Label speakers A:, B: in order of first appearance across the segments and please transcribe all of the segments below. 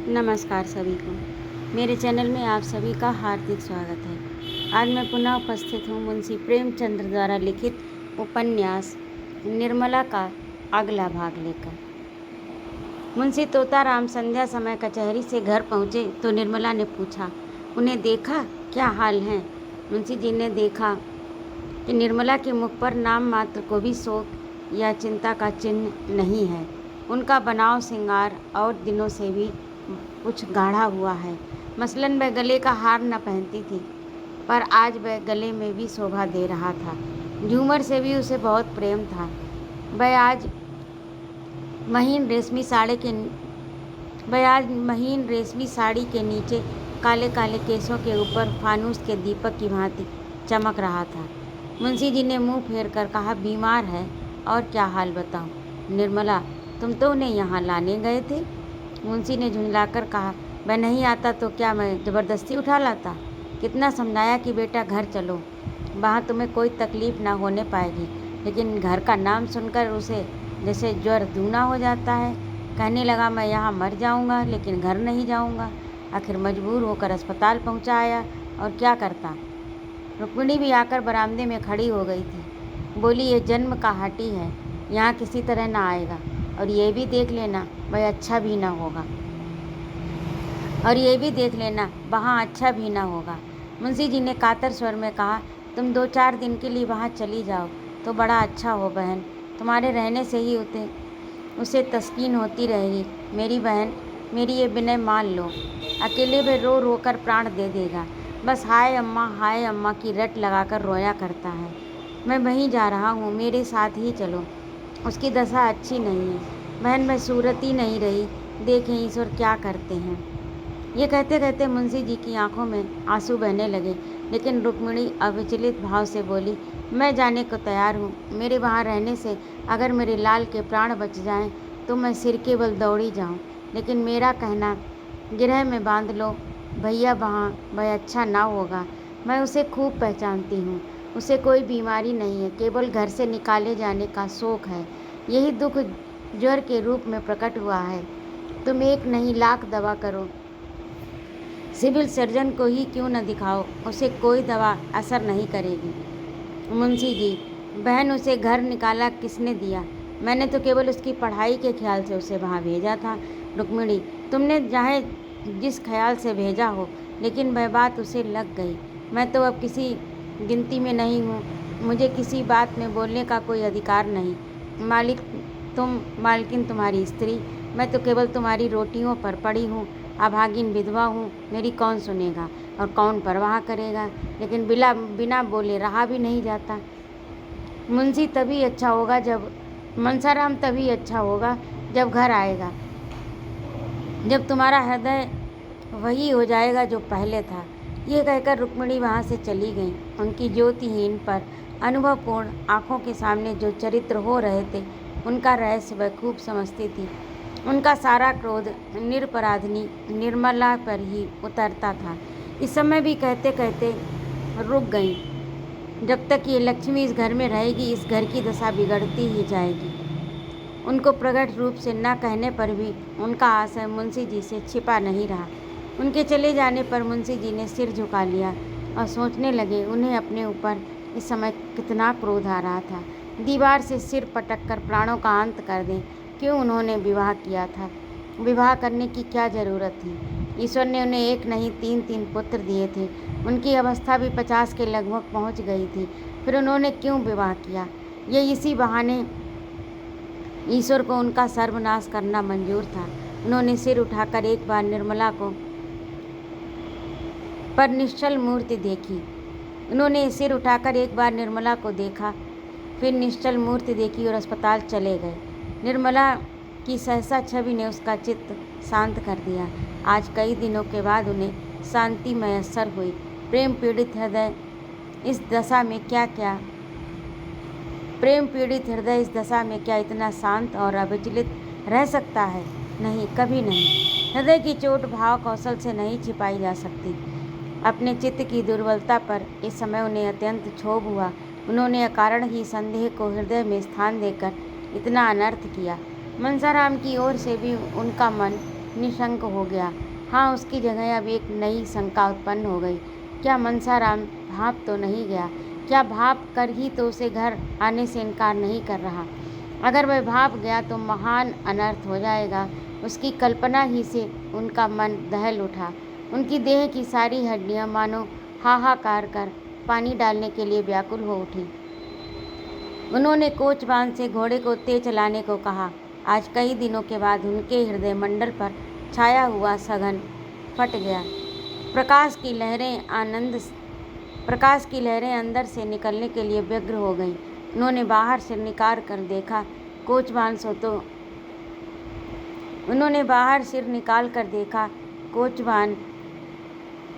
A: नमस्कार सभी को। मेरे चैनल में आप सभी का हार्दिक स्वागत है। आज मैं पुनः उपस्थित हूँ मुंशी प्रेमचंद्र द्वारा लिखित उपन्यास निर्मला का अगला भाग लेकर। मुंशी तोताराम संध्या समय कचहरी से घर पहुँचे तो निर्मला ने पूछा, उन्हें देखा, क्या हाल है? मुंशी जी ने देखा कि निर्मला के मुख पर नाम मात्र को भी शोक या चिंता का चिन्ह नहीं है। उनका बनाव श्रृंगार और दिनों से भी कुछ गाढ़ा हुआ है। मसलन वह गले का हार न पहनती थी, पर आज वह गले में भी शोभा दे रहा था। झूमर से भी उसे बहुत प्रेम था। वह आज महीन रेशमी साड़ी के नीचे काले काले केसों के ऊपर फानूस के दीपक की भांति चमक रहा था। मुंशी जी ने मुंह फेर कर कहा, बीमार है? और क्या हाल बताऊं? निर्मला, तुम तो उन्हें यहाँ लाने गए थे। मुंशी ने झुंझलाकर कहा, वह नहीं आता तो क्या मैं ज़बरदस्ती उठा लाता? कितना समझाया कि बेटा घर चलो, वहाँ तुम्हें कोई तकलीफ़ ना होने पाएगी, लेकिन घर का नाम सुनकर उसे जैसे ज्वर दूना हो जाता है। कहने लगा, मैं यहाँ मर जाऊँगा लेकिन घर नहीं जाऊँगा। आखिर मजबूर होकर अस्पताल पहुँचा आया, और क्या करता। रुक्मिणी भी आकर बरामदे में खड़ी हो गई थी। बोली, ये जन्म का हाटी है, यहाँ किसी तरह ना आएगा, और ये भी देख लेना वह अच्छा भी ना होगा, वहाँ अच्छा भी ना होगा। मुंशी जी ने कातर स्वर में कहा, तुम 2-4 दिन के लिए वहाँ चली जाओ तो बड़ा अच्छा हो बहन। तुम्हारे रहने से ही उसे तस्कीन होती रहेगी। मेरी बहन, मेरी ये विनय मान लो। अकेले में रो रो कर प्राण दे देगा। बस हाय अम्मा की रट लगाकर रोया करता है। मैं वहीं जा रहा हूँ, मेरे साथ ही चलो। उसकी दशा अच्छी नहीं है बहन, मैं सूरत ही नहीं रही। देखें ईश्वर क्या करते हैं। ये कहते कहते मुंशी जी की आंखों में आंसू बहने लगे, लेकिन रुक्मिणी अविचलित भाव से बोली, मैं जाने को तैयार हूँ। मेरे वहाँ रहने से अगर मेरे लाल के प्राण बच जाएं तो मैं सिर के बल दौड़ी जाऊँ, लेकिन मेरा कहना गिरह में बांध लो भैया, वहाँ वह अच्छा ना होगा। मैं उसे खूब पहचानती हूँ। उसे कोई बीमारी नहीं है, केवल घर से निकाले जाने का शौक है। यही दुख ज्वर के रूप में प्रकट हुआ है। तुम एक नहीं लाख दवा करो, सिविल सर्जन को ही क्यों न दिखाओ, उसे कोई दवा असर नहीं करेगी। मुंशी जी, बहन, उसे घर निकाला किसने दिया? मैंने तो केवल उसकी पढ़ाई के ख्याल से उसे वहाँ भेजा था। रुक्मिणी, तुमने चाहे जिस ख्याल से भेजा हो, लेकिन वह बात उसे लग गई। मैं तो अब किसी गिनती में नहीं हूँ। मुझे किसी बात में बोलने का कोई अधिकार नहीं। मालकिन तुम्हारी स्त्री, मैं तो केवल तुम्हारी रोटियों पर पड़ी हूँ। अभागिन विधवा हूँ, मेरी कौन सुनेगा और कौन परवाह करेगा। लेकिन बिना बोले रहा भी नहीं जाता। मनसाराम तभी अच्छा होगा जब घर आएगा, जब तुम्हारा हृदय वही हो जाएगा जो पहले था। ये कहकर रुक्मिणी वहाँ से चली गई। उनकी ज्योतिहीन पर अनुभवपूर्ण आँखों के सामने जो चरित्र हो रहे थे, उनका रहस्य वह खूब समझती थी। उनका सारा क्रोध निरपराधिनी निर्मला पर ही उतरता था। इस समय भी कहते कहते रुक गई। जब तक ये लक्ष्मी इस घर में रहेगी, इस घर की दशा बिगड़ती ही जाएगी। उनको प्रकट रूप से न कहने पर भी उनका आशय मुंशी जी से छिपा नहीं रहा। उनके चले जाने पर मुंशी जी ने सिर झुका लिया और सोचने लगे, उन्हें अपने ऊपर इस समय कितना क्रोध आ रहा था। दीवार से सिर पटक कर प्राणों का अंत कर दें। क्यों उन्होंने विवाह किया था? विवाह करने की क्या ज़रूरत थी? ईश्वर ने उन्हें एक नहीं 3-3 पुत्र दिए थे। उनकी अवस्था भी 50 के लगभग पहुंच गई थी। फिर उन्होंने क्यों विवाह किया? ये इसी बहाने ईश्वर को उनका सर्वनाश करना मंजूर था। उन्होंने सिर उठाकर एक बार निर्मला को पर निश्चल मूर्ति देखी। उन्होंने सिर उठाकर एक बार निर्मला को देखा, फिर निश्चल मूर्ति देखी और अस्पताल चले गए। निर्मला की सहसा छवि ने उसका चित्त शांत कर दिया। आज कई दिनों के बाद उन्हें शांति मयस्सर हुई। प्रेम पीड़ित हृदय इस दशा में क्या इतना शांत और अविचलित रह सकता है? नहीं, कभी नहीं। हृदय की चोट भाव कौशल से नहीं छिपाई जा सकती। अपने चित्त की दुर्बलता पर इस समय उन्हें अत्यंत क्षोभ हुआ। उन्होंने अकारण ही संदेह को हृदय में स्थान देकर इतना अनर्थ किया। मनसाराम की ओर से भी उनका मन निशंक हो गया। हाँ, उसकी जगह अब एक नई शंका उत्पन्न हो गई। क्या मनसाराम भाप तो नहीं गया? क्या भाप कर ही तो उसे घर आने से इनकार नहीं कर रहा? अगर वह भाप गया तो महान अनर्थ हो जाएगा। उसकी कल्पना ही से उनका मन दहल उठा। उनकी देह की सारी हड्डियां मानो हाहाकार कर पानी डालने के लिए व्याकुल हो उठी। उन्होंने कोचवान से घोड़े को तेज चलाने को कहा। आज कई दिनों के बाद उनके हृदय मंडल पर छाया हुआ सघन फट गया। प्रकाश की लहरें अंदर से निकलने के लिए व्यग्र हो गईं। उन्होंने बाहर सिर निकाल कर देखा, कोचवान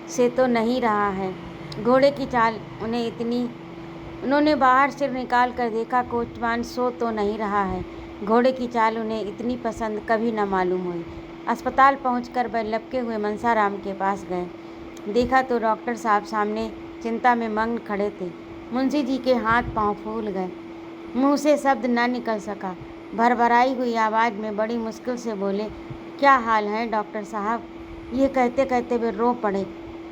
A: से तो नहीं रहा है। घोड़े की चाल उन्हें इतनी पसंद कभी न मालूम हुई। अस्पताल पहुंचकर वह लपके हुए मनसाराम के पास गए। देखा तो डॉक्टर साहब सामने चिंता में मग्न खड़े थे। मुंशी जी के हाथ पांव फूल गए। मुंह से शब्द न निकल सका। भरभराई हुई आवाज़ में बड़ी मुश्किल से बोले, क्या हाल है डॉक्टर साहब? ये कहते कहते वे रो पड़े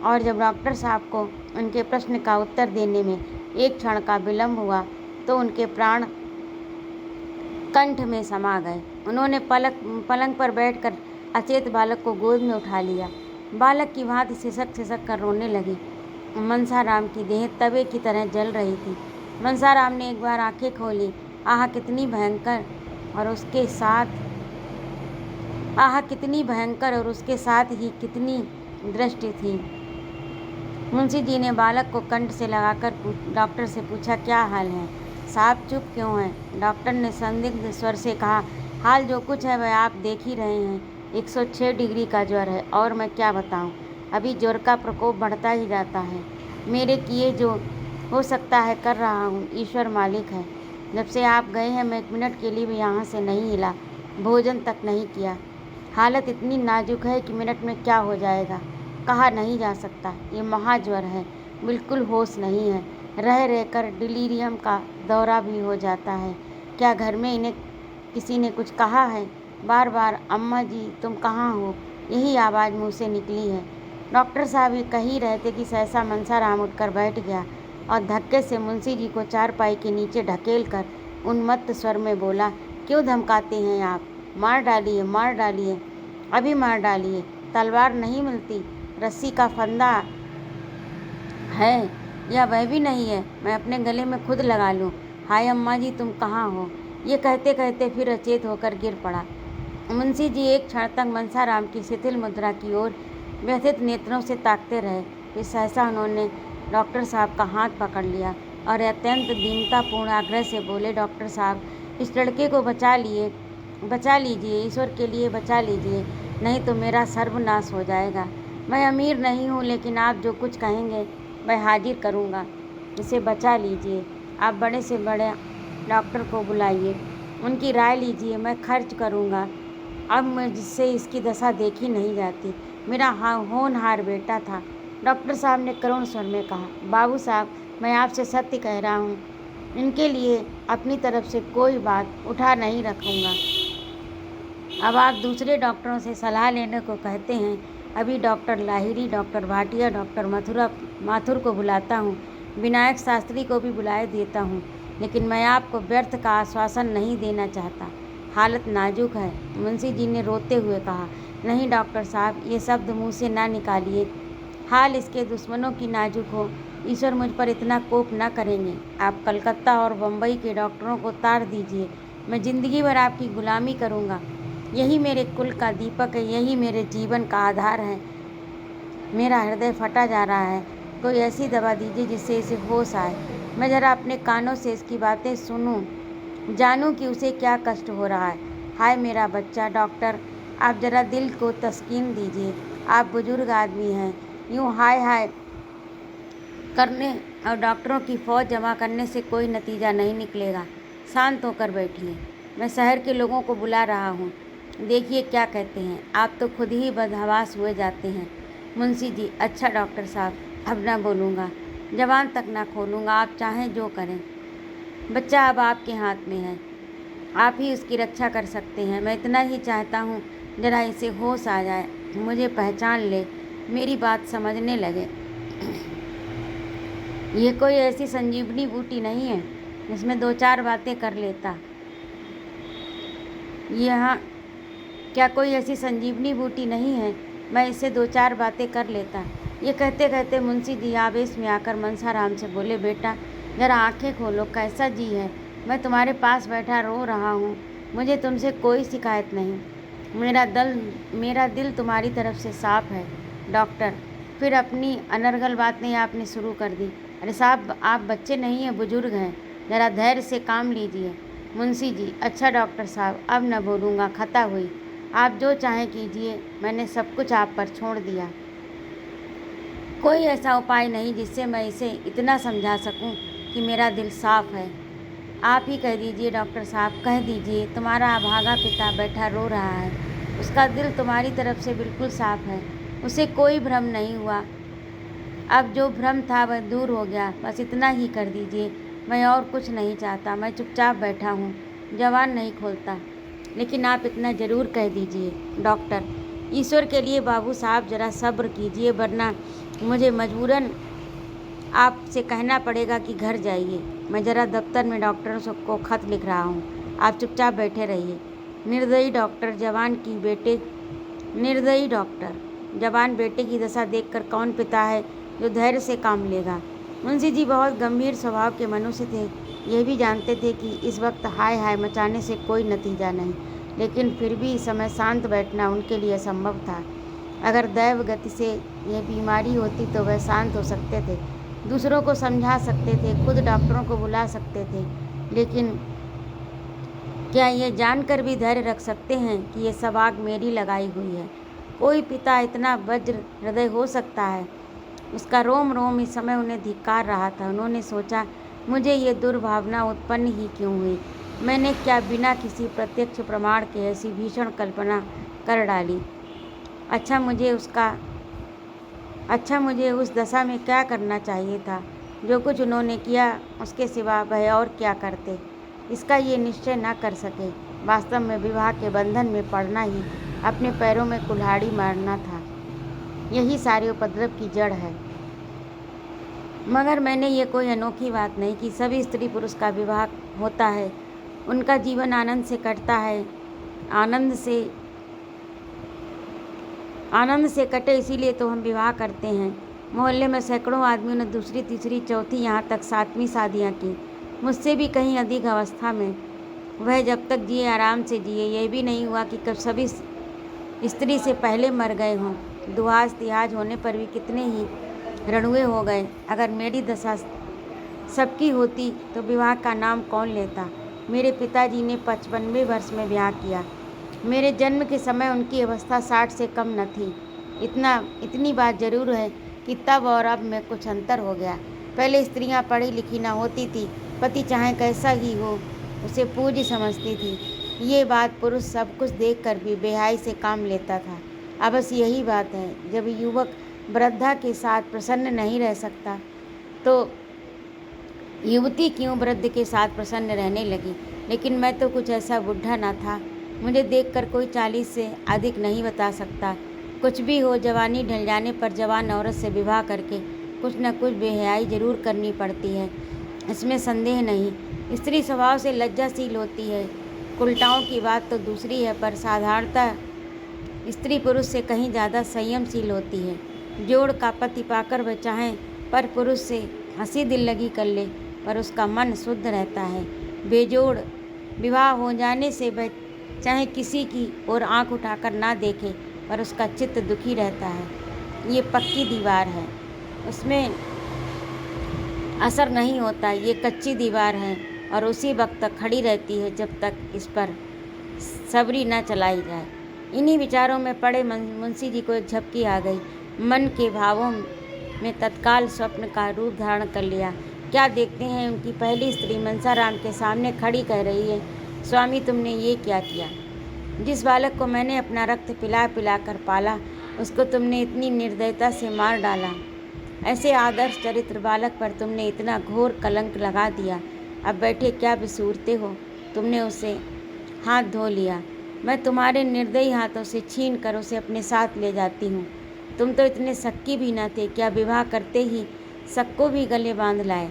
A: और जब डॉक्टर साहब को उनके प्रश्न का उत्तर देने में एक क्षण का विलम्ब हुआ तो उनके प्राण कंठ में समा गए। उन्होंने पलंग पर बैठकर अचेत बालक को गोद में उठा लिया। बालक की भांति सिसक सिसक कर रोने लगी। मनसाराम की देह तवे की तरह जल रही थी। मनसाराम ने एक बार आंखें खोली। आह कितनी भयंकर और उसके साथ ही कितनी दृष्टि थी। मुंशी जी ने बालक को कंठ से लगाकर डॉक्टर से पूछा, क्या हाल है साहब, चुप क्यों हैं? डॉक्टर ने संदिग्ध स्वर से कहा, हाल जो कुछ है वह आप देख ही रहे हैं। 106 डिग्री का ज्वर है और मैं क्या बताऊं, अभी ज्वर का प्रकोप बढ़ता ही जाता है। मेरे किए जो हो सकता है कर रहा हूँ, ईश्वर मालिक है। जब से आप गए हैं मैं एक मिनट के लिए भी यहाँ से नहीं हिला, भोजन तक नहीं किया। हालत इतनी नाजुक है कि मिनट में क्या हो जाएगा कहा नहीं जा सकता। ये महाज्वर है, बिल्कुल होश नहीं है। रह रहकर डिलीरियम का दौरा भी हो जाता है। क्या घर में इन्हें किसी ने कुछ कहा है? बार बार अम्मा जी तुम कहाँ हो, यही आवाज़ मुँह से निकली है। डॉक्टर साहब ये कह ही रहे थे कि सहसा मनसाराम उठकर बैठ गया और धक्के से मुंशी जी को चारपाई के नीचे ढकेल कर उन्मत्त स्वर में बोला, क्यों धमकाते हैं आप? मार डालिए, अभी मार डालिए। तलवार नहीं मिलती, रस्सी का फंदा है या वह भी नहीं है, मैं अपने गले में खुद लगा लूँ। हाय अम्मा जी तुम कहाँ हो? ये कहते कहते फिर अचेत होकर गिर पड़ा। मुंशी जी एक क्षण तक मनसाराम की शिथिल मुद्रा की ओर व्यथित नेत्रों से ताकते रहे। फिर सहसा उन्होंने डॉक्टर साहब का हाथ पकड़ लिया और अत्यंत दीनतापूर्ण आग्रह से बोले, डॉक्टर साहब इस लड़के को बचा लीजिए, ईश्वर के लिए बचा लीजिए, नहीं तो मेरा सर्वनाश हो जाएगा। मैं अमीर नहीं हूँ, लेकिन आप जो कुछ कहेंगे मैं हाजिर करूँगा। इसे बचा लीजिए। आप बड़े से बड़े डॉक्टर को बुलाइए, उनकी राय लीजिए, मैं खर्च करूँगा। अब मुझसे इसकी दशा देखी नहीं जाती। मेरा होनहार बेटा था। डॉक्टर साहब ने करुण स्वर में कहा, बाबू साहब मैं आपसे सत्य कह रहा हूँ, इनके लिए अपनी तरफ से कोई बात उठा नहीं रखूँगा। अब आप दूसरे डॉक्टरों से सलाह लेने को कहते हैं। अभी doctor Lahiri, doctor Bhatia, doctor Mathur को बुलाता हूँ, विनायक शास्त्री को भी बुलाए देता हूँ, लेकिन मैं आपको व्यर्थ का आश्वासन नहीं देना चाहता। हालत नाजुक है। मुंशी जी ने रोते हुए कहा, नहीं डॉक्टर साहब ये शब्द मुँह से ना निकालिए। हाल इसके दुश्मनों की नाजुक हो, ईश्वर मुझ पर इतना कोप न करेंगे। आप कलकत्ता और बम्बई के डॉक्टरों को तार दीजिए, मैं ज़िंदगी भर आपकी गुलामी करूँगा। यही मेरे कुल का दीपक है, यही मेरे जीवन का आधार है। मेरा हृदय फटा जा रहा है, कोई ऐसी दवा दीजिए जिससे इसे होश आए। मैं ज़रा अपने कानों से इसकी बातें सुनूं, जानूं कि उसे क्या कष्ट हो रहा है। हाय मेरा बच्चा, डॉक्टर आप ज़रा दिल को तस्कीन दीजिए। आप बुजुर्ग आदमी हैं, यूँ हाय हाय करने और डॉक्टरों की फ़ौज जमा करने से कोई नतीजा नहीं निकलेगा। शांत होकर बैठिए, मैं शहर के लोगों को बुला रहा हूँ, देखिए क्या कहते हैं। आप तो खुद ही बदहवास हुए जाते हैं। मुंशी जी, अच्छा डॉक्टर साहब अब ना बोलूँगा, जबान तक ना खोलूँगा, आप चाहें जो करें। बच्चा अब आपके हाथ में है, आप ही उसकी रक्षा कर सकते हैं। मैं इतना ही चाहता हूँ जरा इसे होश आ जाए, मुझे पहचान ले, मेरी बात समझने लगे। ये कोई ऐसी संजीवनी बूटी नहीं है जिसमें 2-4 बातें कर लेता। यहाँ क्या कोई ऐसी संजीवनी बूटी नहीं है मैं इससे 2-4 बातें कर लेता। ये कहते कहते मुंशी जी आवेश में आकर मनसाराम से बोले, बेटा जरा आंखें खोलो, कैसा जी है? मैं तुम्हारे पास बैठा रो रहा हूँ, मुझे तुमसे कोई शिकायत नहीं। मेरा दिल तुम्हारी तरफ से साफ है डॉक्टर। फिर अपनी अनर्गल बातें आपने शुरू कर दी। अरे साहब, आप बच्चे नहीं हैं, बुजुर्ग हैं, ज़रा धैर्य से काम लीजिए। मुंशी जी, अच्छा डॉक्टर साहब, अब न बोलूँगा, खता हुई, आप जो चाहें कीजिए, मैंने सब कुछ आप पर छोड़ दिया। कोई ऐसा उपाय नहीं जिससे मैं इसे इतना समझा सकूं कि मेरा दिल साफ है। आप ही कह दीजिए डॉक्टर साहब, कह दीजिए, तुम्हारा अभागा पिता बैठा रो रहा है, उसका दिल तुम्हारी तरफ से बिल्कुल साफ है, उसे कोई भ्रम नहीं हुआ। अब जो भ्रम था वह दूर हो गया, बस इतना ही कर दीजिए, मैं और कुछ नहीं चाहता। मैं चुपचाप बैठा हूँ, जबान नहीं खोलता, लेकिन आप इतना ज़रूर कह दीजिए डॉक्टर। ईश्वर के लिए बाबू साहब ज़रा सब्र कीजिए, वरना मुझे मजबूरन आपसे कहना पड़ेगा कि घर जाइए। मैं ज़रा दफ्तर में डॉक्टरों को खत लिख रहा हूँ, आप चुपचाप बैठे रहिए। निर्दयी डॉक्टर, जवान बेटे की दशा देखकर कौन पिता है जो धैर्य से काम लेगा। मुंशी जी बहुत गंभीर स्वभाव के मनुष्य थे, यह भी जानते थे कि इस वक्त हाय हाय मचाने से कोई नतीजा नहीं, लेकिन फिर भी इस समय शांत बैठना उनके लिए असंभव था। अगर दैव गति से यह बीमारी होती तो वह शांत हो सकते थे, दूसरों को समझा सकते थे, खुद डॉक्टरों को बुला सकते थे, लेकिन क्या ये जानकर भी धैर्य रख सकते हैं कि ये सब आग मेरी लगाई हुई है? कोई पिता इतना वज्र हृदय हो सकता है? उसका रोम रोम इस समय उन्हें धिक्कार रहा था। उन्होंने सोचा, मुझे ये दुर्भावना उत्पन्न ही क्यों हुई? मैंने क्या बिना किसी प्रत्यक्ष प्रमाण के ऐसी भीषण कल्पना कर डाली? अच्छा मुझे उस दशा में क्या करना चाहिए था? जो कुछ उन्होंने किया उसके सिवा वह और क्या करते, इसका ये निश्चय न कर सके। वास्तव में विवाह के बंधन में पड़ना ही अपने पैरों में कुल्हाड़ी मारना था, यही सारे उपद्रव की जड़ है। मगर मैंने ये कोई अनोखी बात नहीं कि सभी स्त्री पुरुष का विवाह होता है, उनका जीवन आनंद से कटता है, आनंद से कटे इसीलिए तो हम विवाह करते हैं। मोहल्ले में सैकड़ों आदमियों ने दूसरी, तीसरी, चौथी, यहाँ तक 7वीं शादियाँ की, मुझसे भी कहीं अधिक अवस्था में। वह जब तक जिए आराम से जिए, यह भी नहीं हुआ कि कब सभी स्त्री से पहले मर गए हों। दुहाज तिहाज होने पर भी कितने ही रणुए हो गए। अगर मेरी दशा सबकी होती तो विवाह का नाम कौन लेता? मेरे पिताजी ने 55वें वर्ष में ब्याह किया। मेरे जन्म के समय उनकी अवस्था 60 से कम न थी। इतनी बात जरूर है कि तब और अब में कुछ अंतर हो गया। पहले स्त्रियां पढ़ी लिखी न होती थी, पति चाहे कैसा ही हो उसे पूज्य समझती थी। ये बात पुरुष सब कुछ देखकर भी बेहाई से काम लेता था। अब बस यही बात है, जब युवक वृद्धा के साथ प्रसन्न नहीं रह सकता तो युवती क्यों वृद्ध के साथ प्रसन्न रहने लगी। लेकिन मैं तो कुछ ऐसा बुढ़ा न था, मुझे देखकर कोई 40 से अधिक नहीं बता सकता। कुछ भी हो, जवानी ढल जाने पर जवान औरत से विवाह करके कुछ न कुछ बेहयाई जरूर करनी पड़ती है, इसमें संदेह नहीं। स्त्री स्वभाव से लज्जाशील होती है, उल्टाओं की बात तो दूसरी है, पर साधारणतः स्त्री पुरुष से कहीं ज़्यादा संयमशील होती है। जोड़ का पति पाकर वह चाहे पर पुरुष से हंसी दिल लगी कर ले, पर उसका मन शुद्ध रहता है। बेजोड़ विवाह हो जाने से वह चाहे किसी की ओर आंख उठाकर ना देखे, पर उसका चित्त दुखी रहता है। ये पक्की दीवार है, उसमें असर नहीं होता। ये कच्ची दीवार है और उसी वक्त तक खड़ी रहती है जब तक इस पर सबरी न चलाई जाए। इन्हीं विचारों में पड़े मुंशी जी को एक झपकी आ गई। मन के भावों में तत्काल स्वप्न का रूप धारण कर लिया। क्या देखते हैं, उनकी पहली स्त्री मनसाराम के सामने खड़ी कह रही है, स्वामी तुमने ये क्या किया? जिस बालक को मैंने अपना रक्त पिला पिला कर पाला, उसको तुमने इतनी निर्दयता से मार डाला। ऐसे आदर्श चरित्र बालक पर तुमने इतना घोर कलंक लगा दिया। अब बैठे क्या बिसूरते हो? तुमने उसे हाथ धो लिया। मैं तुम्हारे निर्दयी हाथों से छीन कर उसे अपने साथ ले जाती हूँ। तुम तो इतने शक्की भी न थे, क्या विवाह करते ही शक को भी गले बांध लाए।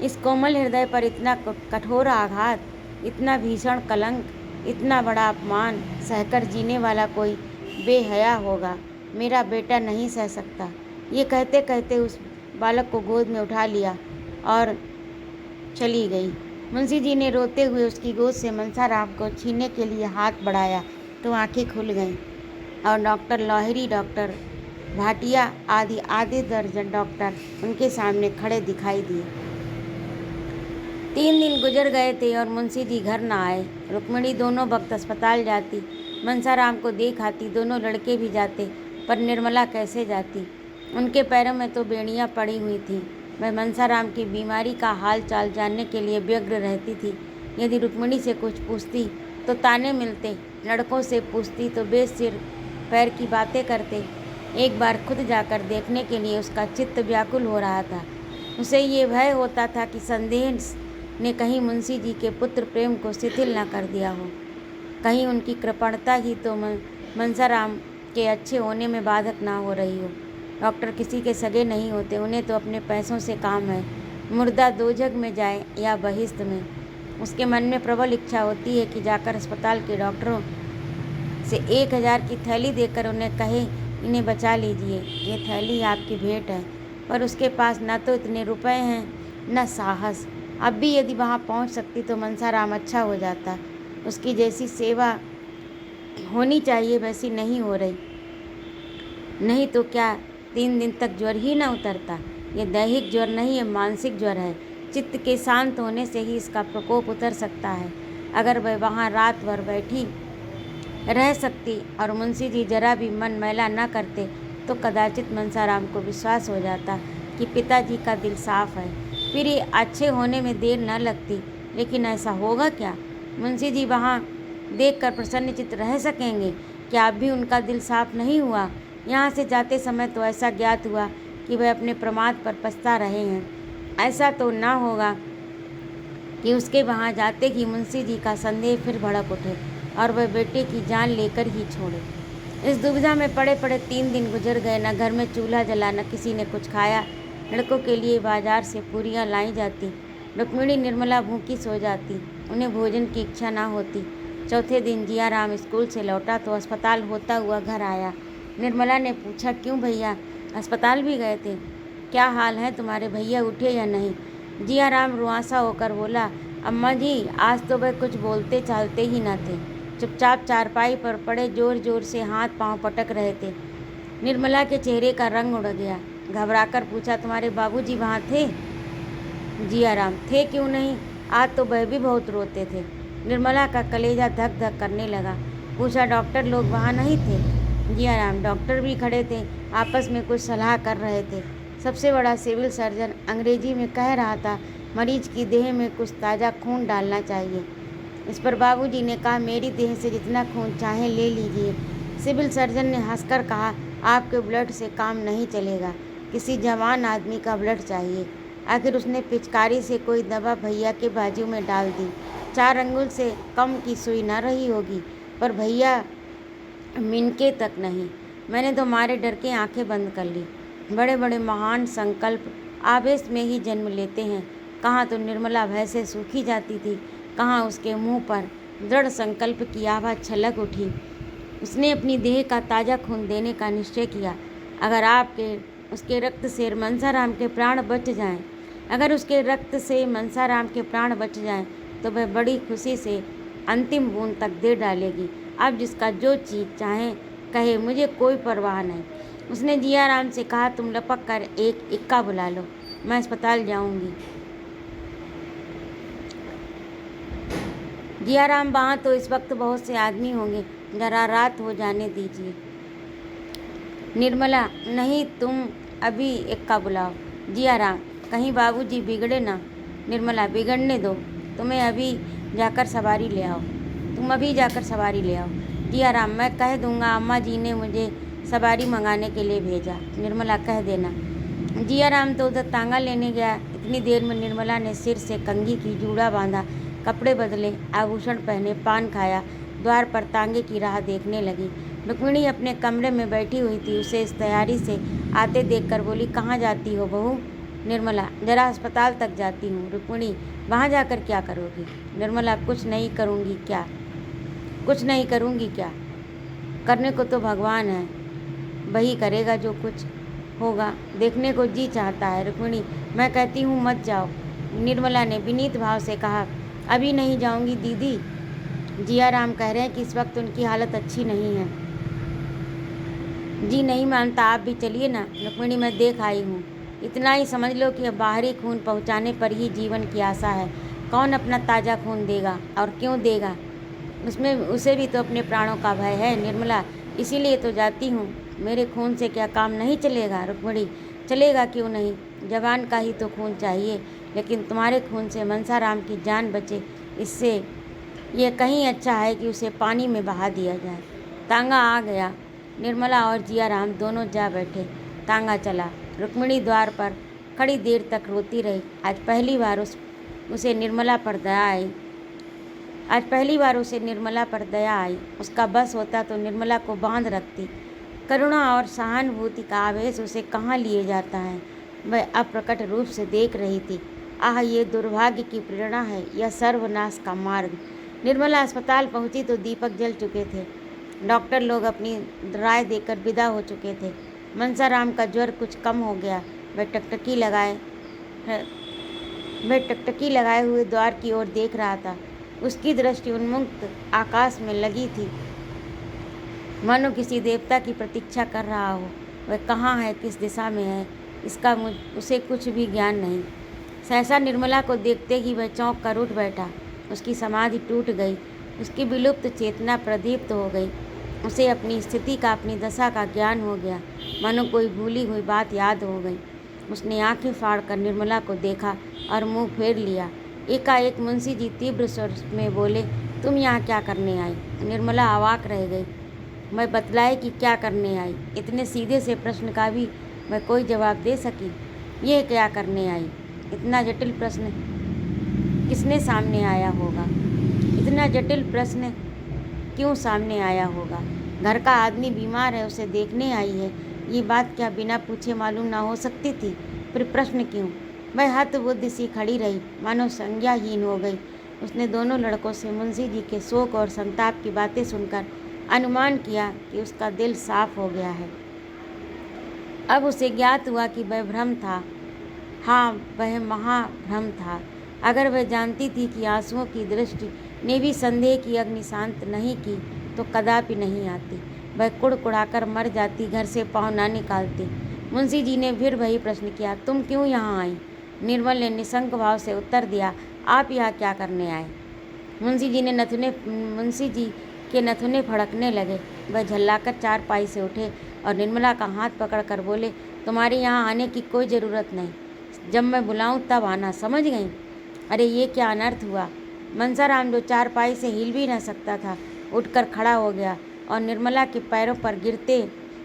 A: इस कोमल हृदय पर इतना कठोर आघात, इतना भीषण कलंक, इतना बड़ा अपमान सहकर जीने वाला कोई बेहया होगा। मेरा बेटा नहीं सह सकता। ये कहते कहते उस बालक को गोद में उठा लिया और चली गई। मुंशी जी ने रोते हुए उसकी गोद से मनसाराम को छीनने के लिए हाथ बढ़ाया तो आंखें खुल गईं और डॉक्टर लाहिरी, डॉक्टर भाटिया आदि आधे दर्जन डॉक्टर उनके सामने खड़े दिखाई दिए। 3 दिन गुजर गए थे और मुंशी जी घर न आए। रुक्मिणी दोनों वक्त अस्पताल जाती, मनसाराम को देख आती, दोनों लड़के भी जाते, पर निर्मला कैसे जाती। उनके पैरों में तो बेड़ियाँ पड़ी हुई थीं। वह मनसाराम की बीमारी का हाल चाल जानने के लिए व्यग्र रहती थी। यदि रुक्मिणी से कुछ पूछती तो ताने मिलते, लड़कों से पूछती तो बेसिर पैर की बातें करते। एक बार खुद जाकर देखने के लिए उसका चित्त व्याकुल हो रहा था। उसे ये भय होता था कि संदेह ने कहीं मुंशी जी के पुत्र प्रेम को शिथिल न कर दिया हो, कहीं उनकी कृपणता ही तो मनसाराम के अच्छे होने में बाधक ना हो रही हो। डॉक्टर किसी के सगे नहीं होते, उन्हें तो अपने पैसों से काम है। मुर्दा दोजग में जाए या बहिश्त में, उसके मन में प्रबल इच्छा होती है कि जाकर अस्पताल के डॉक्टरों से 1000 की थैली देकर उन्हें कहे, इन्हें बचा लीजिए, ये थैली आपकी भेंट है। पर उसके पास न तो इतने रुपए हैं न साहस। अब भी यदि वहाँ पहुँच सकती तो मनसाराम अच्छा हो जाता। उसकी जैसी सेवा होनी चाहिए वैसी नहीं हो रही। नहीं तो क्या 3 दिन तक ज्वर ही न उतरता। ये दैहिक ज्वर नहीं, ये मानसिक ज्वर है। चित्त के शांत होने से ही इसका प्रकोप उतर सकता है। अगर वह वहाँ रात भर बैठी रह सकती और मुंशी जी जरा भी मन मैला न करते तो कदाचित मनसाराम को विश्वास हो जाता कि पिताजी का दिल साफ है, फिर ये अच्छे होने में देर न लगती। लेकिन ऐसा होगा क्या? मुंशी जी वहाँ देखकर प्रसन्नचित्त रह सकेंगे? क्या अब भी उनका दिल साफ नहीं हुआ? यहाँ से जाते समय तो ऐसा ज्ञात हुआ कि वह अपने प्रमाद पर पछता रहे हैं। ऐसा तो न होगा कि उसके वहाँ जाते ही मुंशी जी का संदेह फिर भड़क उठे और वह बेटे की जान लेकर ही छोड़े। इस दुविधा में पड़े पड़े 3 दिन गुजर गए। न घर में चूल्हा जला, न किसी ने कुछ खाया। लड़कों के लिए बाजार से पूरियाँ लाई जाती। रुक्मिणी निर्मला भूखी सो जाती, उन्हें भोजन की इच्छा ना होती। चौथे दिन जियाराम स्कूल से लौटा तो अस्पताल होता हुआ घर आया। निर्मला ने पूछा, क्यों भैया अस्पताल भी गए थे? क्या हाल है तुम्हारे, भैया उठे या नहीं? जियाराम रुआंसा होकर बोला, अम्मा जी आज तो वह कुछ बोलते चालते ही न थे, चुपचाप चारपाई पर पड़े जोर जोर से हाथ पांव पटक रहे थे। निर्मला के चेहरे का रंग उड़ गया। घबराकर पूछा, तुम्हारे बाबूजी वहाँ थे? जियाराम, थे क्यों नहीं, आज तो वह भी बहुत रोते थे। निर्मला का कलेजा धक धक करने लगा। पूछा, डॉक्टर लोग वहाँ नहीं थे? जियाराम, डॉक्टर भी खड़े थे, आपस में कुछ सलाह कर रहे थे। सबसे बड़ा सिविल सर्जन अंग्रेजी में कह रहा था, मरीज की देह में कुछ ताज़ा खून डालना चाहिए। इस पर बाबूजी ने कहा, मेरी देह से जितना खून चाहे ले लीजिए। सिविल सर्जन ने हंसकर कहा, आपके ब्लड से काम नहीं चलेगा, किसी जवान आदमी का ब्लड चाहिए। आखिर उसने पिचकारी से कोई दवा भैया के बाजू में डाल दी। 4 अंगुल से कम की सुई न रही होगी, पर भैया मिनके तक नहीं। मैंने तो मारे डर के आंखें बंद कर ली। बड़े बड़े महान संकल्प आवेश में ही जन्म लेते हैं। कहाँ तो निर्मला भय से सूखी जाती थी, कहाँ उसके मुंह पर दृढ़ संकल्प की आभा छलक उठी। उसने अपनी देह का ताज़ा खून देने का निश्चय किया। अगर उसके रक्त से मनसाराम के प्राण बच जाएं, अगर उसके रक्त से मनसाराम के प्राण बच जाएं, तो वह बड़ी खुशी से अंतिम बूंद तक दे डालेगी। अब जिसका जो चीज़ चाहे कहे, मुझे कोई परवाह नहीं। उसने जियाराम से कहा, तुम लपक कर एक इक्का बुला लो, मैं अस्पताल जाऊंगी। जियाराम, वहाँ तो इस वक्त बहुत से आदमी होंगे, जरा रात हो जाने दीजिए। निर्मला, नहीं, तुम अभी इक्का बुलाओ। जियाराम, कहीं बाबूजी बिगड़े ना। निर्मला, बिगड़ने दो, तुम्हें अभी जाकर सवारी ले आओ, तुम अभी जाकर सवारी ले आओ। जियाराम, मैं कह दूंगा, अम्मा जी ने मुझे सवारी मंगाने के लिए भेजा। निर्मला, कह देना। जियाराम तो उधर तांगा लेने गया। इतनी देर में निर्मला ने सिर से कंघी की जूड़ा बांधा, कपड़े बदले, आभूषण पहने, पान खाया, द्वार पर तांगे की राह देखने लगी। रुक्मिणी अपने कमरे में बैठी हुई थी। उसे इस तैयारी से आते देखकर बोली, कहाँ जाती हो बहू? निर्मला, जरा अस्पताल तक जाती हूँ। रुक्मिणी, वहाँ जाकर क्या करोगी? निर्मला, कुछ नहीं करूँगी क्या? कुछ नहीं करूँगी क्या? करने को तो भगवान है, वही करेगा जो कुछ होगा। देखने को जी चाहता है। रुक्मिणी, मैं कहती हूँ मत जाओ। निर्मला ने विनीत भाव से कहा, अभी नहीं जाऊँगी दीदी। जियाराम कह रहे हैं कि इस वक्त उनकी हालत अच्छी नहीं है। जी नहीं मानता, आप भी चलिए ना। रुक्मिणी, मैं देख आई हूँ। इतना ही समझ लो कि अब बाहरी खून पहुँचाने पर ही जीवन की आशा है। कौन अपना ताज़ा खून देगा, और क्यों देगा? उसमें उसे भी तो अपने प्राणों का भय है निर्मला, इसीलिए तो जाती हूँ। मेरे खून से क्या काम नहीं चलेगा? रुक्मिणी, चलेगा क्यों नहीं, जवान का ही तो खून चाहिए। लेकिन तुम्हारे खून से मनसाराम की जान बचे, इससे ये कहीं अच्छा है कि उसे पानी में बहा दिया जाए। तांगा आ गया। निर्मला और जियाराम दोनों जा बैठे। तांगा चला। रुक्मिणी द्वार पर खड़ी देर तक रोती रही। आज पहली बार उसे निर्मला पर दया आई। उसका बस होता तो निर्मला को बांध रखती। करुणा और सहानुभूति का आवेश उसे कहाँ लिए जाता है, वह अप्रकट रूप से देख रही थी। आह, ये दुर्भाग्य की प्रेरणा है या सर्वनाश का मार्ग। निर्मला अस्पताल पहुंची तो दीपक जल चुके थे। डॉक्टर लोग अपनी राय देकर विदा हो चुके थे। मनसाराम का ज्वर कुछ कम हो गया। वह टकटकी लगाए हुए द्वार की ओर देख रहा था। उसकी दृष्टि उन्मुक्त आकाश में लगी थी, मानो किसी देवता की प्रतीक्षा कर रहा हो। वह कहाँ है, किस दिशा में है, इसका उसे कुछ भी ज्ञान नहीं। सहसा निर्मला को देखते ही वह चौंक कर उठ बैठा। उसकी समाधि टूट गई। उसकी विलुप्त चेतना प्रदीप्त हो गई। उसे अपनी स्थिति का, अपनी दशा का ज्ञान हो गया, मानो कोई भूली हुई बात याद हो गई। उसने आंखें फाड़कर निर्मला को देखा और मुंह फेर लिया। एकाएक मुंशी जी तीव्र स्वर में बोले, तुम यहाँ क्या करने आई? निर्मला अवाक रह गई। मैं बतलाए कि क्या करने आई? इतने सीधे से प्रश्न का भी मैं कोई जवाब दे सकी? ये क्या करने आई? इतना जटिल प्रश्न किसने सामने आया होगा? इतना जटिल प्रश्न क्यों सामने आया होगा? घर का आदमी बीमार है, उसे देखने आई है। ये बात क्या बिना पूछे मालूम ना हो सकती थी? फिर प्रश्न क्यों? वह हतबुद्धि सी खड़ी रही, मानो संज्ञाहीन हो गई। उसने दोनों लड़कों से मुंशी जी के शोक और संताप की बातें सुनकर अनुमान किया कि उसका दिल साफ हो गया है। अब उसे ज्ञात हुआ कि वह भ्रम था। हाँ, वह महाभ्रम था। अगर वह जानती थी कि आंसुओं की दृष्टि ने भी संदेह की अग्नि शांत नहीं की, तो कदापि नहीं आती। वह कुड़कुड़ाकर मर जाती, घर से पाँव ना निकालती। मुंशी जी ने फिर वही प्रश्न किया, तुम क्यों यहाँ आई? निर्मल ने निशंक भाव से उत्तर दिया, आप यहाँ क्या करने आए? मुंशी जी के नथुने फड़कने लगे। वह झल्लाकर चारपाई से उठे और निर्मला का हाथ पकड़कर बोले, तुम्हारे यहाँ आने की कोई ज़रूरत नहीं। जब मैं बुलाऊं तब आना, समझ गई? अरे ये क्या अनर्थ हुआ? मनसाराम, जो चारपाई से हिल भी न सकता था, उठकर खड़ा हो गया और निर्मला के पैरों पर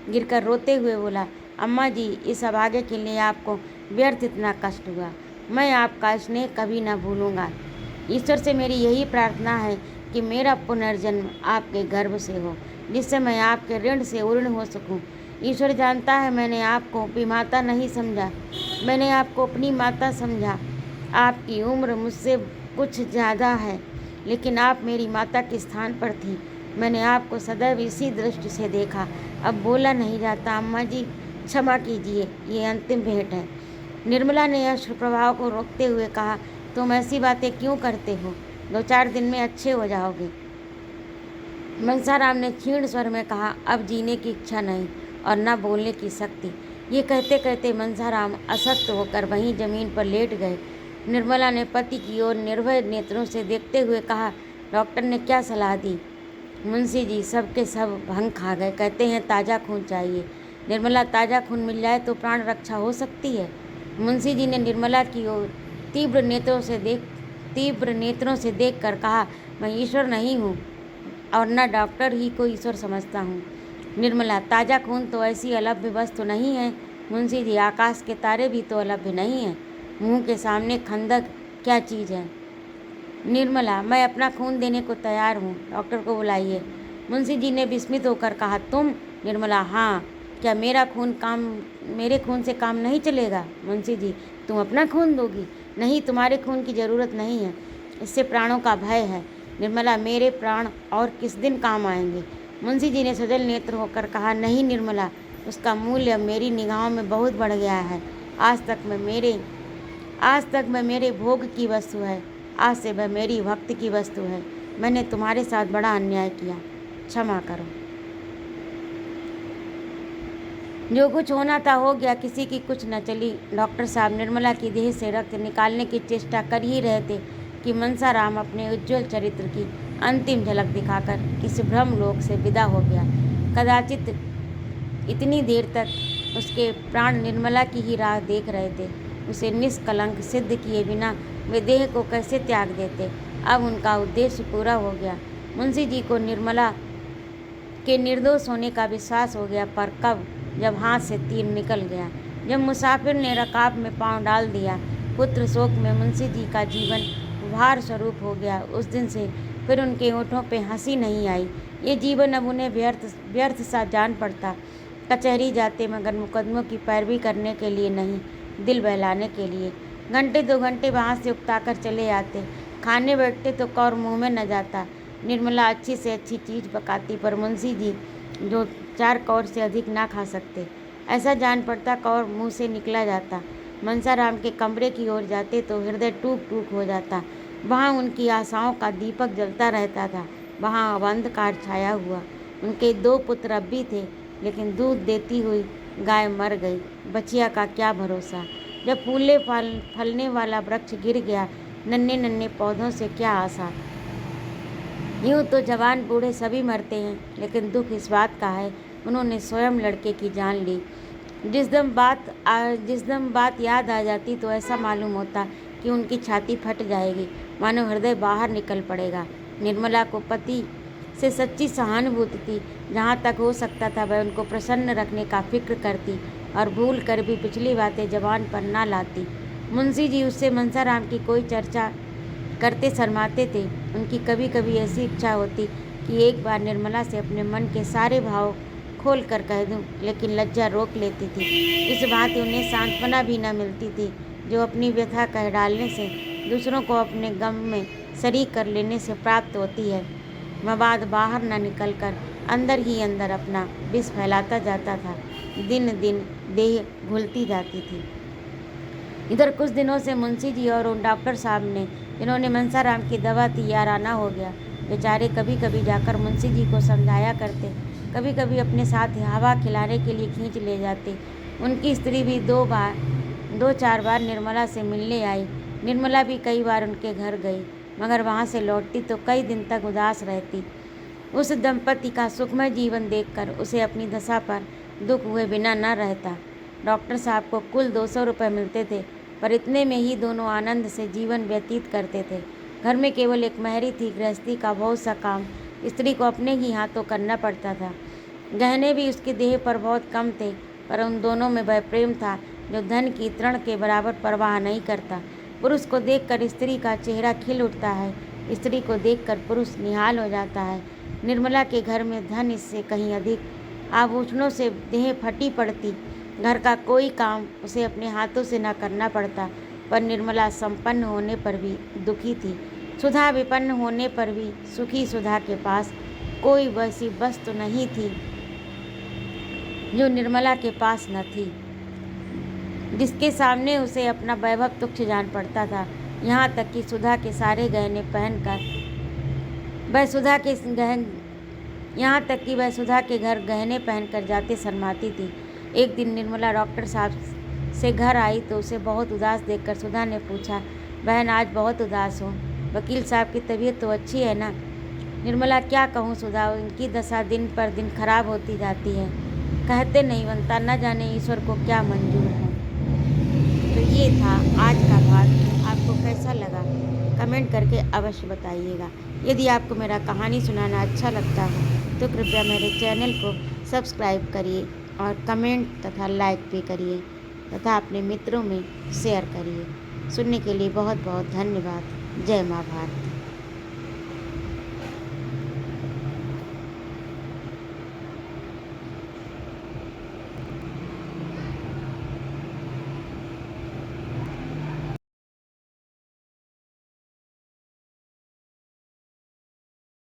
A: गिरकर रोते हुए बोला, अम्मा जी, इस अभागे के लिए आपको व्यर्थ इतना कष्ट हुआ। मैं आपका स्नेह कभी न भूलूंगा। ईश्वर से मेरी यही प्रार्थना है कि मेरा पुनर्जन्म आपके गर्भ से हो, जिससे मैं आपके ऋण से उऋण हो सकूं। ईश्वर जानता है, मैंने आपको विमाता नहीं समझा, मैंने आपको अपनी माता समझा। आपकी उम्र मुझसे कुछ ज़्यादा है, लेकिन आप मेरी माता के स्थान पर थी। मैंने आपको सदैव इसी दृष्टि से देखा। अब बोला नहीं जाता। अम्मा जी, क्षमा कीजिए, ये अंतिम भेंट है। निर्मला ने अश्रु प्रभाव को रोकते हुए कहा, तुम ऐसी बातें क्यों करते हो? 2-4 दिन में अच्छे हो जाओगे। मनसाराम ने क्षीण स्वर में कहा, अब जीने की इच्छा नहीं और न बोलने की शक्ति। ये कहते कहते मनसाराम अशक्त होकर वहीं जमीन पर लेट गए। निर्मला ने पति की ओर निर्भय नेत्रों से देखते हुए कहा, डॉक्टर ने क्या सलाह दी? मुंशी जी सबके सब भंग खा गए, कहते हैं ताज़ा खून चाहिए। निर्मला, ताज़ा खून मिल जाए तो प्राण रक्षा हो सकती है। मुंशी जी ने निर्मला की ओर तीव्र नेत्रों से देखकर कहा, मैं ईश्वर नहीं हूँ और न डॉक्टर ही को ईश्वर समझता हूँ। निर्मला, ताज़ा खून तो ऐसी अलभ्य वस्तु नहीं है। मुंशी जी, आकाश के तारे भी तो अलभ्य नहीं हैं। मुँह के सामने खंदक क्या चीज़ है? निर्मला, मैं अपना खून देने को तैयार हूँ, डॉक्टर को बुलाइए। मुंशी जी ने विस्मित होकर कहा, तुम? निर्मला, हाँ। क्या मेरे खून से काम नहीं चलेगा? मुंशी जी, तुम अपना खून दोगी? नहीं, तुम्हारे खून की ज़रूरत नहीं है, इससे प्राणों का भय है। निर्मला, मेरे प्राण और किस दिन काम आएंगे? मुंशी जी ने सजल नेत्र होकर कहा, नहीं निर्मला, उसका मूल्य मेरी निगाहों में बहुत बढ़ गया है। आज तक वह मेरे भोग की वस्तु है, आज से वह मेरी भक्ति की वस्तु है। मैंने तुम्हारे साथ बड़ा अन्याय किया, क्षमा करो। जो कुछ होना था हो गया, किसी की कुछ न चली। डॉक्टर साहब निर्मला की देह से रक्त निकालने की चेष्टा कर ही रहे थे कि मनसाराम अपने उज्ज्वल चरित्र की अंतिम झलक दिखाकर किसी ब्रह्मलोक से विदा हो गया। कदाचित इतनी देर तक उसके प्राण निर्मला की ही राह देख रहे थे। उसे निष्कलंक सिद्ध किए बिना वे देह को कैसे त्याग देते? अब उनका उद्देश्य पूरा हो गया। मुंशी जी को निर्मला के निर्दोष होने का विश्वास हो गया, पर कब? जब हाथ से तीर निकल गया, जब मुसाफिर ने रकाब में पांव डाल दिया। पुत्र शोक में मुंशी जी का जीवन भार स्वरूप हो गया। उस दिन से फिर उनके होठों पे हंसी नहीं आई। ये जीवन अब उन्हें व्यर्थ सा जान पड़ता। कचहरी जाते मगर मुकदमों की पैरवी करने के लिए नहीं, दिल बहलाने के लिए। घंटे 2 घंटे वहाँ से उकताकर चले आते। खाने बैठते तो कौर मुँह में न जाता। निर्मला अच्छी से अच्छी चीज़ पकाती, पर मुंशी जी जो 4 कौर से अधिक ना खा सकते। ऐसा जान पड़ता कौर मुँह से निकला जाता। मनसाराम के कमरे की ओर जाते तो हृदय टूक टूक हो जाता। वहाँ उनकी आशाओं का दीपक जलता रहता था, वहाँ अब अंधकार छाया हुआ। उनके 2 पुत्र अब भी थे, लेकिन दूध देती हुई गाय मर गई। बचिया का क्या भरोसा? जब फलने वाला वृक्ष गिर गया, नन्हे नन्हे पौधों से क्या आशा? यूँ तो जवान बूढ़े सभी मरते हैं, लेकिन दुख इस बात का है उन्होंने स्वयं लड़के की जान ली। जिस दम बात याद आ जाती तो ऐसा मालूम होता कि उनकी छाती फट जाएगी, मानो हृदय बाहर निकल पड़ेगा। निर्मला को पति से सच्ची सहानुभूति थी। जहाँ तक हो सकता था वह उनको प्रसन्न रखने का फिक्र करती और भूल कर भी पिछली बातें जबान पर ना लाती। मुंशी जी उससे मनसाराम की कोई चर्चा करते शर्माते थे। उनकी कभी कभी ऐसी इच्छा होती कि एक बार निर्मला से अपने मन के सारे भाव खोल कर कह दूं, लेकिन लज्जा रोक लेती थी। इस भांति उन्हें सांत्वना भी न मिलती थी जो अपनी व्यथा कह डालने से, दूसरों को अपने गम में शरीक कर लेने से प्राप्त होती है। मवाद बाहर न निकल कर अंदर ही अंदर अपना विष फैलाता जाता था। दिन दिन देह घुलती जाती थी। इधर कुछ दिनों से मुंशी जी और उन डॉक्टर साहब ने, जिन्होंने मनसाराम की दवा थी, याराना हो गया। बेचारे कभी कभी जाकर मुंशी जी को समझाया करते, कभी कभी अपने साथ हवा खिलाने के लिए खींच ले जाते। उनकी स्त्री भी 2-4 बार निर्मला से मिलने आई। निर्मला भी कई बार उनके घर गई, मगर वहाँ से लौटती तो कई दिन तक उदास रहती। उस दंपति का सुखमय जीवन देखकर उसे अपनी दशा पर दुख हुए बिना न रहता। डॉक्टर साहब को कुल 200 रुपये मिलते थे, पर इतने में ही दोनों आनंद से जीवन व्यतीत करते थे। घर में केवल एक महरी थी। गृहस्थी का बहुत सा काम स्त्री को अपने ही हाथों करना पड़ता था। गहने भी उसकी देह पर बहुत कम थे, पर उन दोनों में वह प्रेम था जो धन की तृण के बराबर परवाह नहीं करता। पुरुष को देखकर स्त्री का चेहरा खिल उठता है, स्त्री को देखकर पुरुष निहाल हो जाता है। निर्मला के घर में धन इससे कहीं अधिक, आभूषणों से देह फटी पड़ती। घर का कोई काम उसे अपने हाथों से न करना पड़ता, पर निर्मला संपन्न होने पर भी दुखी थी, सुधा विपन्न होने पर भी सुखी। सुधा के पास कोई वैसी वस्तु नहीं थी जो निर्मला के पास न थी, जिसके सामने उसे अपना वैभव तुच्छ जान पड़ता था। यहाँ तक कि सुधा के सारे गहने पहनकर वह सुधा के घर गहने पहनकर जाते शर्माती थी। एक दिन निर्मला डॉक्टर साहब से घर आई तो उसे बहुत उदास देखकर सुधा ने पूछा, बहन आज बहुत उदास हो? वकील साहब की तबीयत तो अच्छी है ना? निर्मला, क्या कहूँ सुधा, उनकी दशा दिन पर दिन खराब होती जाती है। कहते नहीं बनता, न जाने ईश्वर को क्या मंजूर है। तो ये था आज का भाग। आपको कैसा लगा कमेंट करके अवश्य बताइएगा। यदि आपको मेरा कहानी सुनाना अच्छा लगता है तो कृपया मेरे चैनल को सब्सक्राइब करिए और कमेंट तथा लाइक भी करिए तथा अपने मित्रों में शेयर करिए। सुनने के लिए बहुत बहुत धन्यवाद। जय माँ भारती।